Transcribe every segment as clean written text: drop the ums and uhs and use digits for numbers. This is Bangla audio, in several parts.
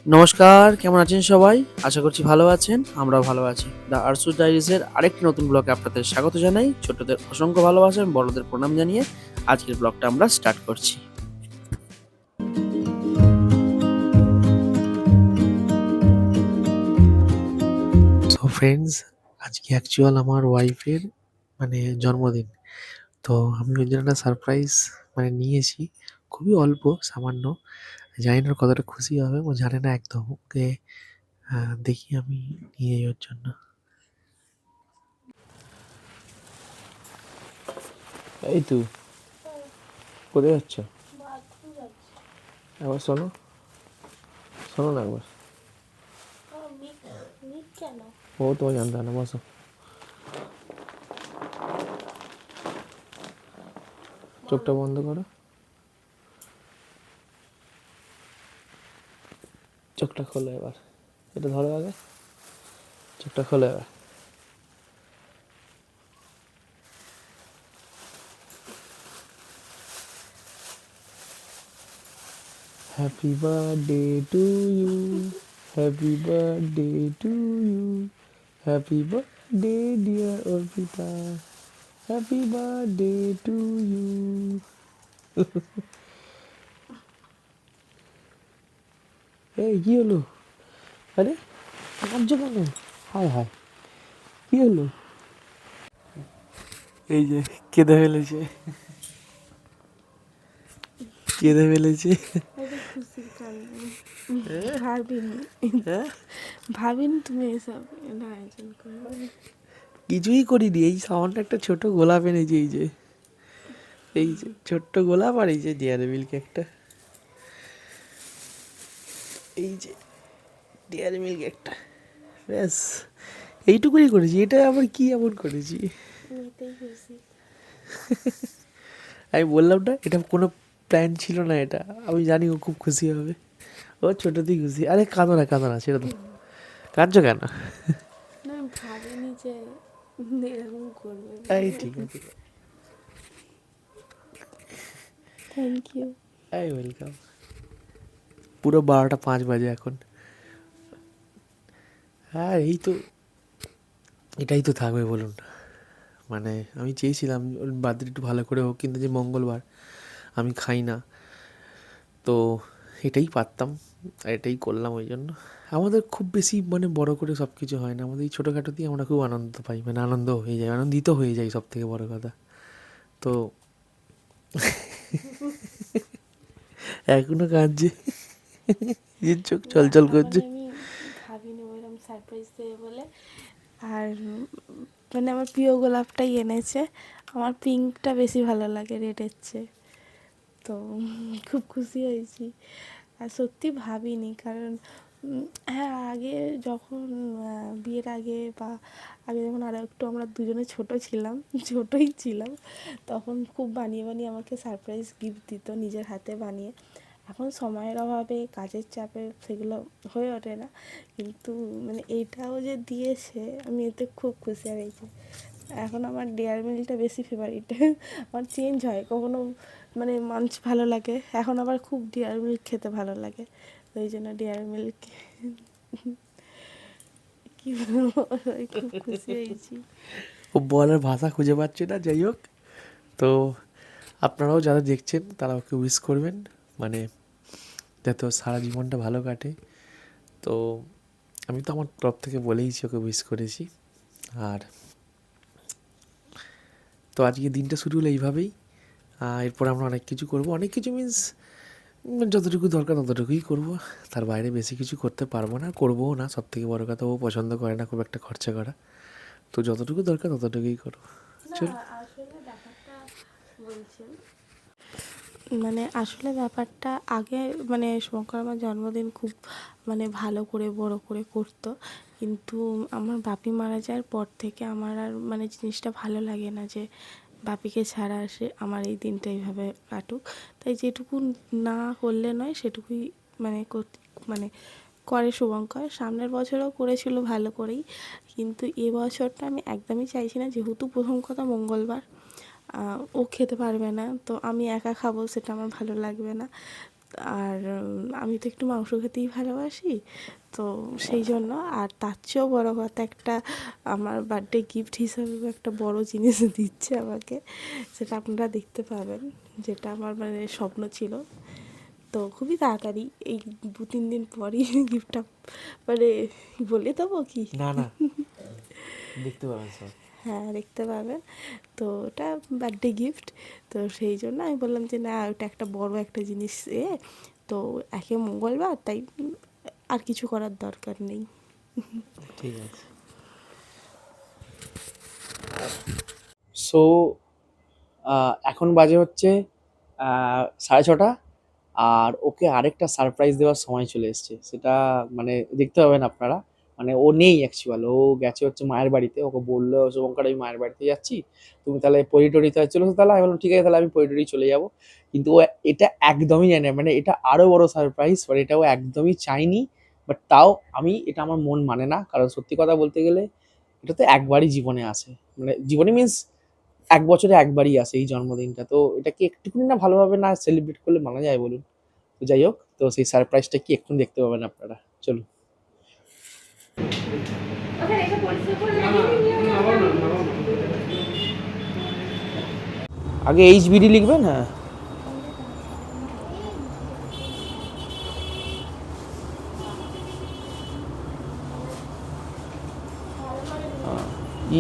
নমস্কার, কেমন আছেন সবাই? আশা করছি ভালো আছেন। আমরাও ভালো আছি। দ্য আরসু ডায়েরিজের আরেকটি নতুন ব্লগে আপনাদের স্বাগত জানাই। ছোটদের অসংখ্য ভালোবাসা এবং বড়দের প্রণাম জানিয়ে আজকের ব্লগটা আমরা স্টার্ট করছি। সো ফ্রেন্ডস, আজকে অ্যাকচুয়াল আমার ওয়াইফের জন্মদিন। তো আমি ওই জন্য একটা সারপ্রাইজ নিয়েছি। খুবই অল্প, সামান্য। জানি না ও কতটা খুশি হবে, ও জানে না একদম। ওকে দেখি আমি নিয়ে যাই ওর জন্য। এই তো কোথায় যাচ্ছ? একবার শোনো, শোনো না একবার। ও তোমার জানতে হয় না, বসো। চোখটা বন্ধ করো, চোখটা খোলো এবার। এটা ধরো আগে, চোখটা খোলো এবার। Happy birthday to you, happy birthday to you, happy birthday dear Arpita, happy birthday to you. এই কি হলো? আরে কাঁদছো কেন? হায় হায়, কি হলো? এই যে কেঁদে ফেলেছে, কেঁদে ফেলেছে। খুশির কারণে ভাবিনি, ভাবিনি তুমি এসব আয়োজন করবে। কিছুই করিনি, এই সামান্য একটা ছোট গোলাপ এনেছি। এই যে, এই যে ছোট্ট গোলাপ, আর এই যে ডেয়ারি মিল্ক একটা, এই যে ডেয়ারি মিল্ক একটা, ব্যাস এইটুকুই করেছি। এটা আবার কি এমন করেছি? এতেই খুশি। আমি বললাম না, এটা কোনো প্ল্যান ছিল না। এটা আমি জানি ও খুব খুশি হবে। ও ছোটতেই খুশি। আরে কাঁদো না, কাঁদো না, সেটা তো। কাঁদছো কেন? না, আমি ভাবিনি যে এরকম করবে। এই ঠিক আছে, থ্যাংক ইউ। এই ওয়েলকাম। পুরো 12টা 5 বাজে এখন। হ্যাঁ, এই তো, এটাই তো থাকবে বলুন। আমি চেয়েছিলাম ওর বার্থডে একটু ভালো করে হোক, কিন্তু যে মঙ্গলবার আমি খাই না, তো এটাই পারতাম, আর এটাই করলাম। ওই জন্য আমাদের খুব বেশি বড় করে সব কিছু হয় না। আমাদের এই ছোটোখাটোতেই আমরা খুব আনন্দ পাই, আনন্দ হয়ে যায়, আনন্দিত হয়ে যাই, সব থেকে বড় কথা। তো এখনো কাঁদছে, নিজের চোখ চলচল করছে। আমি ভাবিনি ওইরকম সারপ্রাইজ দেবে বলে। আর আমার প্রিয় গোলাপটাই এনেছে। আমার পিঙ্কটা বেশি ভালো লাগে রেডের চেয়ে। তো খুব খুশি হয়েছি। আর সত্যি ভাবিনি, কারণ হ্যাঁ, আগে যখন বিয়ের আগে বা আগে যখন আরও একটু আমরা দুজনে ছোটোই ছিলাম, তখন খুব বানিয়ে বানিয়ে আমাকে সারপ্রাইজ গিফট দিত নিজের হাতে বানিয়ে। এখন সময়ের অভাবে, কাজের চাপে সেগুলো হয়ে ওঠে না, কিন্তু এইটাও যে দিয়েছে, আমি এতে খুব খুশি হয়েছি। এখন আমার ডেয়ারি মিল্কটা বেশি ফেভারিট। আমার চেঞ্জ হয়, কখনো মাঞ্চ ভালো লাগে, এখন আবার খুব ডেয়ারি মিল্ক খেতে ভালো লাগে। ওই জন্য ডেয়ারি মিল্ক কি বলবো, খুব খুশি হয়েছি। ও বলার ভাষা খুঁজে পাচ্ছে না। যাই হোক, তো আপনারাও যারা দেখছেন তারা ওকে উইশ করবেন, যাতে ওর সারা জীবনটা ভালো কাটে। তো আমি তো আমার তরফ থেকে বলেইছি, ওকে উইশ করেছি। আর তো আজকে দিনটা শুরু হলো এইভাবেই। এরপর আমরা অনেক কিছু করবো, অনেক কিছু মিন্স যতটুকু দরকার ততটুকুই করবো। তার বাইরে বেশি কিছু করতে পারবো না, করবোও না। সব থেকে বড় কথা, ও পছন্দ করে না খুব একটা খরচা করা। তো যতটুকু দরকার ততটুকুই করবো। চল। আসলে ব্যাপারটা বলছি, আসলে ব্যাপারটা আগে শুভঙ্কর আমার জন্মদিন খুব ভালো করে বড় করে করতো, কিন্তু আমার বাপি মারা যাওয়ার পর থেকে আমার আর জিনিসটা ভালো লাগে না যে বাপিকে ছাড়া আসে আমার এই দিনটা এইভাবে কাটুক। তাই যেটুকু না করলে নয় সেটুকুই মানে করে শুভঙ্কর। সামনের বছরও করেছিল ভালো করেই, কিন্তু এবছরটা আমি একদমই চাইছি না, যেহেতু প্রথম কথা মঙ্গলবার, ও খেতে পারবে না, তো আমি একা খাবো, সেটা আমার ভালো লাগবে না। আর আমি তো একটু মাংস খেতেই ভালোবাসি, তো সেই জন্য। আর তার চেয়েও বড়ো কথা, একটা আমার বার্থডে গিফট হিসাবে একটা বড় জিনিস দিচ্ছে আমাকে, সেটা আপনারা দেখতে পাবেন, যেটা আমার মানে স্বপ্ন ছিল। তো খুবই তাড়াতাড়ি, এই 2-3 দিন পরই গিফটটা মানে বলে দেবো কি? না না, দেখতে পাবেন সব। হ্যাঁ, দেখতে পাবেন। তো ওটা বার্থডে গিফট, তো সেই জন্য আমি বললাম যে না, ওটা একটা বড় একটা জিনিস তো একে মঙ্গলবার, তাই আর কিছু করার দরকার নেই। ঠিক আছে। সো এখন বাজে হচ্ছে 6:30, আর ওকে আরেকটা সারপ্রাইজ দেওয়ার সময় চলে এসেছে, সেটা মানে দেখতে পাবেন আপনারা। মানে ও নেই অ্যাকচুয়াল, ও গেছে হচ্ছে মায়ের বাড়িতে। ওকে বললো শুভঙ্কর আমি মায়ের বাড়িতে যাচ্ছি, তুমি তাহলে পরিটরিতে চলে এসো। তাহলে আমি বললাম ঠিক আছে, তাহলে আমি পরিটরি চলে যাবো। কিন্তু ও এটা একদমই জানে না, মানে এটা আরো বড় সারপ্রাইজ, মানে এটা ও একদমই চাইনি। বাট তাও এটা আমার মন মানে না, কারণ সত্যি কথা বলতে গেলে এটা তো একবারই জীবনে আসে, মানে জীবনে মিন্স 1 বছরে একবারই আসে এই জন্মদিনটা। তো এটাকে একটুখানি না ভালোভাবে না সেলিব্রেট করলে মানা যায় বলুন? তো যাই হোক, তো সেই সারপ্রাইজটা কি এখন দেখতে পাবেন আপনারা, চলুন। আগে এইচবিডি লিখবেন, হ্যাঁ।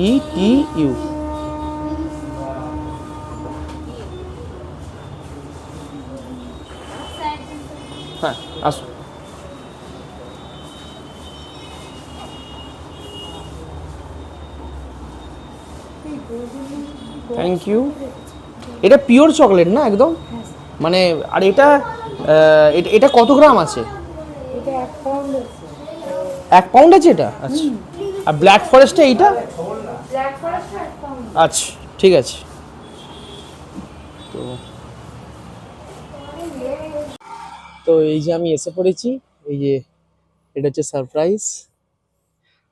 ETU, হ্যাঁ আসুন। Thank you. এটা পিওর চকলেট না একদম, মানে আর এটা এটা কত গ্রাম আছে? এটা 1 পাউন্ড আছে। 1 পাউন্ড আছে এটা? আচ্ছা। আর ব্ল্যাক ফরেস্টে এইটা? Black forest 1 pound. আচ্ছা, ঠিক আছে। তো তো এই যে আমি এসে পড়েছি, এই যে এটা হচ্ছে সারপ্রাইজ।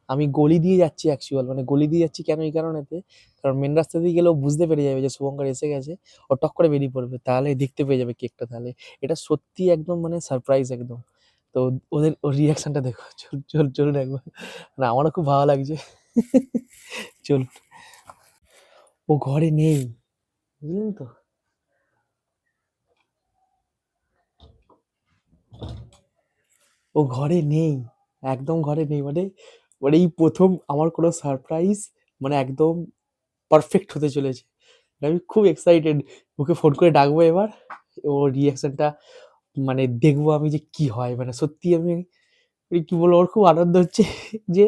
আমি গলি দিয়ে যাচ্ছি অ্যাকচুয়াল, মানে গলি দিয়ে যাচ্ছি কেন, এই কারণেতে, কারণ মেন রাস্তা দিয়ে গেলে ও বুঝতে পেরে যাবে যে শুভঙ্কর এসে গেছে, ও টক করে বেরিয়ে পড়বে, তাহলে দেখতে পেয়ে যাবে কেকটা। তাহলে এটা সত্যি একদম মানে সারপ্রাইজ একদম। তো ওর রিয়াকশনটা দেখো, চলুন একবার। না আমারও খুব ভালো লাগছে। চলুন। ও ঘরে নেই, বুঝলেন তো? ও ঘরে নেই, একদম ঘরে নেই। মানে মানে এই প্রথম আমার কোনো সারপ্রাইজ মানে একদম পারফেক্ট হতে চলেছে। আমি খুব এক্সাইটেড, ওকে ফোন করে ডাকবো এবার, ওর রিয়াকশনটা মানে দেখবো আমি যে কি হয়। মানে সত্যি আমি কি বলবো, ওর খুব আনন্দ হচ্ছে যে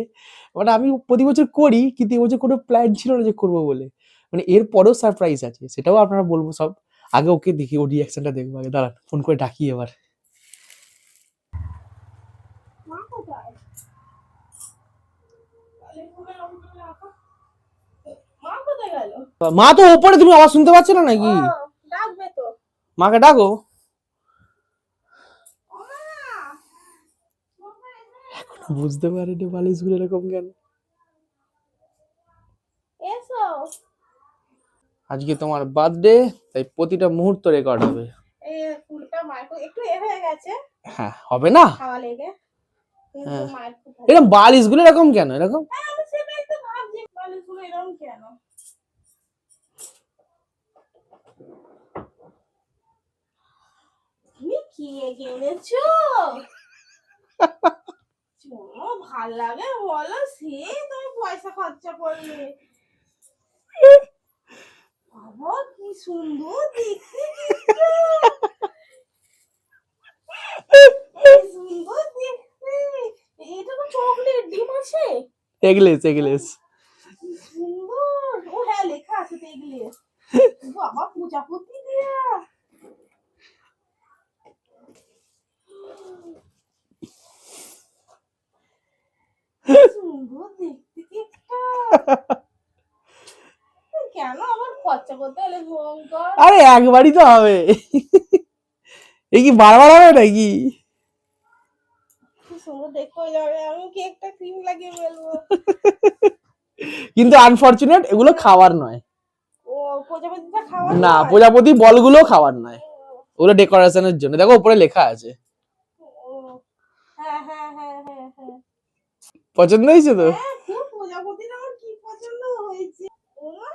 মানে আমি প্রতি বছর করি, কিন্তু এবছর কোনো প্ল্যান ছিল না যে করবো বলে। মানে এর পরেও সারপ্রাইজ আছে, সেটাও আপনারা বলবো সব। আগে ওকে দেখি, ওর রিয়াকশনটা দেখবো আগে, দাঁড়ান ফোন করে ডাকি এবার। মা তো ওপরে, তুমি আওয়াজ শুনতে পাচ্ছ না নাকি? ডাকবে তো। মাকে ডাকো। বুঝতে পারিনি বালিশগুলো এরকম কেন। এসো। আজকে তোমার বার্থডে, তাই প্রতিটা মুহূর্ত রেকর্ড হবে। এই ফুলটা মাইক্রো একটু হয়ে গেছে, হ্যাঁ, হবে না? খাওয়া লেগে, কিন্তু হ্যাঁ, মায়ের খুব ভালো। এরকম বালিশগুলো এরকম কেন এরকম? আমি সেটাই তো ভাবছি, বালিশগুলো এরকম কেন? তুমি কি কিনেছো? চলো, ভাল লাগে বলো, সে তুমি পয়সা খরচা করলে। বাবা কি সুন্দর দেখতে, কি সুন্দর দেখতে। এটা তো চকলেট, ডিম আছে। Eggless eggless. কি সুন্দর। ও হ্যাঁ, লেখা আছে তো এগলেস। বাবা প্রজাপতি দিয়া। সুন্দর দেখতে কেকটা। কেন আবার খরচা করতে হলে ভয়ঙ্কর? আরে একবারই তো হবে, এই কি বারবার হবে নাকি? কি সুন্দর দেখতে হয়ে যাবে, আমি কেকটা ক্রিম লাগিয়ে ফেলবো। কিন্তু আনফরচুনেট এগুলো খাওয়ার নয়। ও প্রজাপতিটা খাওয়া না, নয়? প্রজাপতি বলগুলো খাওয়ার নয়, ওগুলো ডেকোরেশনের জন্য, দেখো উপরে লেখা আছে। হ্যাঁ হ্যাঁ হ্যাঁ হ্যাঁ হ্যাঁ পছন্দ হয়েছে তো? খুব প্রজাপতির আমার কি পছন্দ হয়েছে। ওমা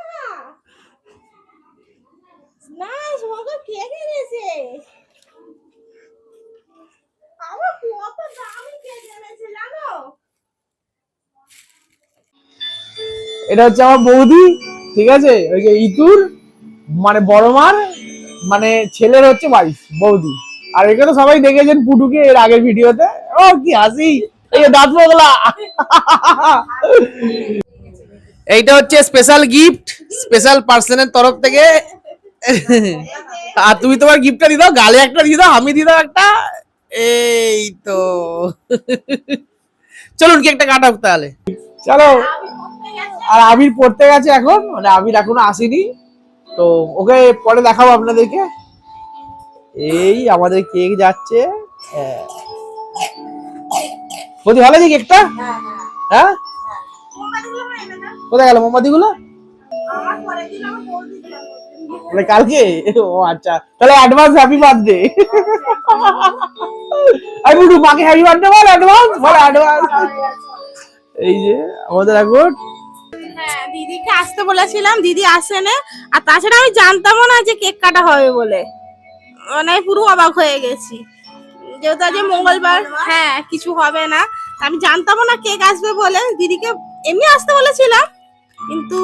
না সবাই কে কিনেছে? আমার কত দামি কে কিনেছে জানো? এটা হচ্ছে আমার বৌদি, ঠিক আছে, ওই যে ইতুর মানে বড় মার মানে ছেলের হচ্ছে ওয়াইফ বৌদি। আর এখানে সবাই দেখেছেন পুটুকে এর আগের ভিডিওতে। ও কি হাসি, এই যে দাঁত পগলা। এইটা হচ্ছে স্পেশাল গিফট, স্পেশাল পার্সনের তরফ থেকে। আর তুমি তোমার গিফটটা দিয়ে দাও, গালে একটা দিয়ে দাও, আমি দিয়ে দাও একটা। এই তো চলুন কেকটা কাটাক তাহলে, চলো। আর আবির পড়তে গেছে এখন, মানে আবির এখনো আসেনি, তো ওকে পরে দেখাবো আপনাদেরকে। এই আমাদের কেক যাচ্ছে। বৌদি ভালো আছে কেকটা? হ্যাঁ কোথায় গেল মোমবাতি গুলো? কালকে? ও আচ্ছা, তাহলে অ্যাডভান্স হ্যাপি বার্থডে। আমি বলবো মাকে হ্যাপি বার্থডে বল, অ্যাডভান্স বল, অ্যাডভান্স। এই যে আমাদের এখন হ্যাঁ দিদিকে আসতে বলেছিলাম, দিদি আসেনি। আর তাছাড়া আমি জানতামও না যে কেক কাটা হবে বলে, মানে পুরো অবাক হয়ে গেছি যেহেতু আজ মঙ্গলবার। হ্যাঁ কিছু হবে না, আমি জানতামও না কেক আসবে বলে। দিদিকে এমনি আসতে বলেছিলাম, কিন্তু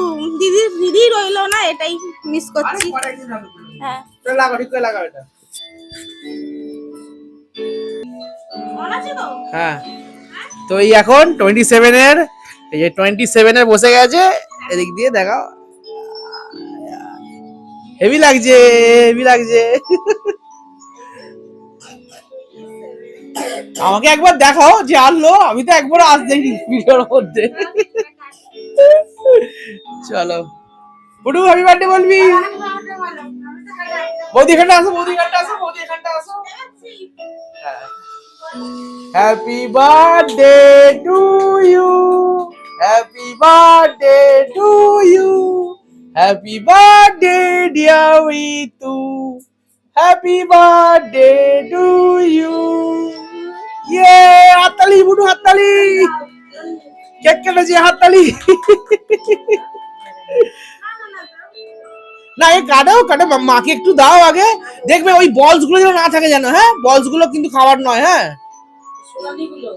দিদি রইলো না, এটাই মিস করছি। হ্যাঁ হ্যাঁ, তো এই এখন 27 এর, এই যে 27 এর বসে গেছে, এদিক দিয়ে দেখাও। হেভি লাগছে, হেভি লাগছে। আমাকে একবার দেখাও যে আনলো, আমি তো একবার আজ দেখি ভিডিওর মধ্যে। চলো পুটু হ্যাপি বার্থডে বলবি। বৌদি এখানটা আসো, বৌদি এখানটা আসো, বৌদি এখানটা আসো। Happy birthday to you, happy birthday to you, happy birthday dear Ritu, happy birthday to you. ইয়ে হাততালি বুটু, হাততালি, কেক কেটেছে, হাততালি। না এই কাটাও কাটা, মাকে একটু দাও আগে, দেখবে ওই বলস গুলো যেন না থাকে যেন। হ্যাঁ বলস গুলো কিন্তু খাবার নয়। হ্যাঁ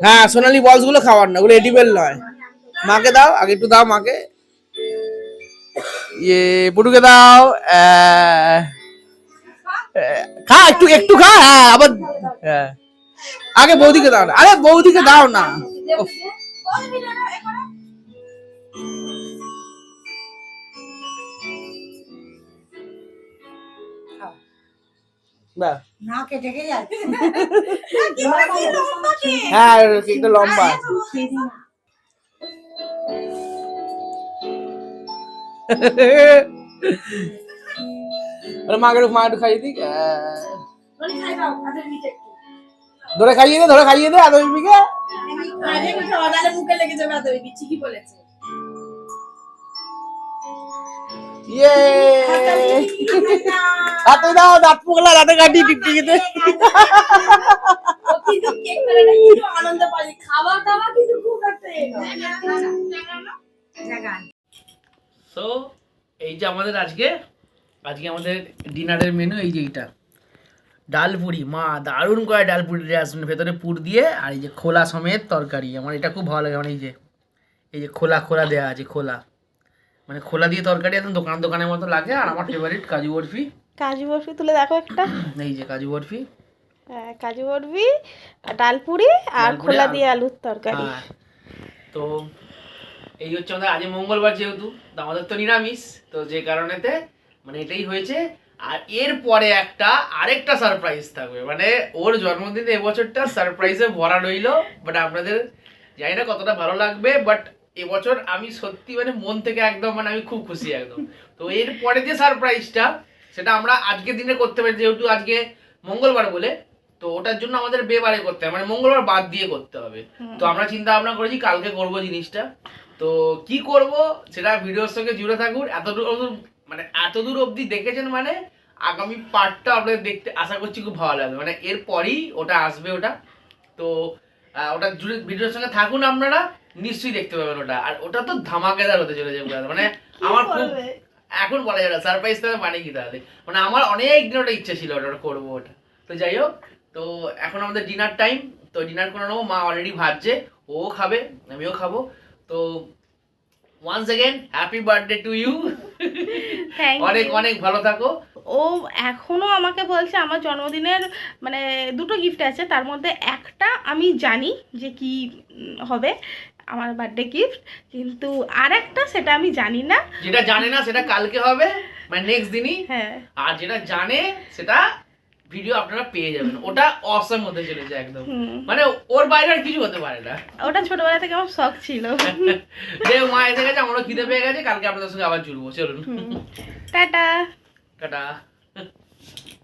হ্যাঁ সোনালি বলস গুলো খাবার না, ওগুলো এডিবল নয়। মাকে দাও আগে, একটু দাও মাকে। ইয়ে পুটুকে দাও, খা একটু, একটু খা। হ্যাঁ আবার, হ্যাঁ আগে বৌদিকে দাও না, আরে বৌদিকে দাও না। হ্যাঁ কেকটা লম্বা। মাকে মা একটু খাইয়ে দিক, ধরে খাইয়ে দে, ধরে খাইয়ে দে আদর বিবিকে। মুখে লেগে যাবে আদর বিবি, ঠিকই বলেছে। ইয়ে হাতে দাও, দাঁত পোগলা, দাঁতে কাটি টিকটিকিতে। কিন্তু কেক কাটাটা একটু আনন্দ পাই, খাওয়া দাওয়া কিন্তু খুব একটা সো এই যে আমাদের আজকে আমাদের ডিনারের মেনু, এই যে এইটা ডাল পুরি। মা দারুণ করে ডাল পুরি আসবে, ভেতরে পুর দিয়ে, আর এই যে খোলা সমেত তরকারি। আমার এটা খুব ভালো লাগে, মানে এই যে খোলা খোলা দেওয়া আছে, খোলা মানে খোলা দিয়ে তরকারি, একদম দোকানের মতো লাগে। আর আমার ফেভারিট কাজু বরফি। কাজু বরফি তুলে দেখো একটা, এই যে কাজু বরফি। হ্যাঁ কাজু বরফি, ডাল পুরি আর খোলা দিয়ে আলুর তরকারি। তো এই হচ্ছে আমাদের আজ মঙ্গলবার, যেহেতু আমাদের তো নিরামিষ, তো যে কারণেতে মানে এটাই হয়েছে। আর এর পরে আরেকটা সারপ্রাইজ থাকবে, মানে ওর জন্মদিনে এবছরটা সারপ্রাইজে ভরা রইল। বাট আপনাদের জানি না কতটা ভালো লাগবে, বাট এবছর আমি সত্যি মানে মন থেকে একদম, মানে আমি খুব খুশি একদম। তো এর পরে যে সারপ্রাইজটা, সেটা আমরা আজকের দিনে করতে পারি, যেহেতু আজকে মঙ্গলবার বলে। তো ওটার জন্য আমাদের বেবারে করতে হবে, মানে মঙ্গলবার বাদ দিয়ে করতে হবে। তো আমরা চিন্তা ভাবনা করেছি কালকে করবো জিনিসটা। তো কি করব সেটা ভিডিওর সঙ্গে জুড়ে থাকুন। এতদূর অবধি দেখেছেন, মানে আগামী পার্টটা আপনাদের দেখতে আশা করছি খুব ভালো লাগবে, মানে এরপরই ওটা আসবে ওটা। তো ওটা জুড়ে ভিডিওর সঙ্গে থাকুন আপনারা, নিশ্চয়ই দেখতে পাবেন ওটা। আর ওটা তো ধামাকেদার হতে চলেছে পুরো, মানে আমার খুব এখন বলা যাবে সারপ্রাইজ তাহলে মানে কি তাহলে, মানে আমার অনেক দিন ওটা ইচ্ছে ছিল ওটা করবো ওটা। তো যাই হোক, তো এখন আমাদের ডিনার টাইম, তো ডিনার করে নেবো। মা অলরেডি ভাজছে, ও খাবে, আমিও খাবো। তো once again happy birthday to you, অনেক অনেক ভালো থাকো। ও এখনো আমাকে বলছে আমার জন্মদিনের মানে দুটো গিফট আছে, তার মধ্যে একটা আমি জানি যে কি হবে আমার বার্থডে গিফট, কিন্তু আর একটা সেটা আমি জানি না। যেটা জানে না সেটা কালকে হবে, মানে নেক্সট দিনই। হ্যাঁ, আর যেটা জানে সেটা ভিডিও আপনারা পেয়ে যাবেন। ওটা অসম হতে চলেছে একদম, মানে ওর বাইরে আর কিছু হতে পারে না। ওটা ছোটবেলা থেকে আমার শখ ছিল। যে মা এসে গেছে, আমারও খিদে পেয়ে গেছে, কালকে আপনাদের সঙ্গে আবার জুড়বো। চলুন, টাটা। টাটা।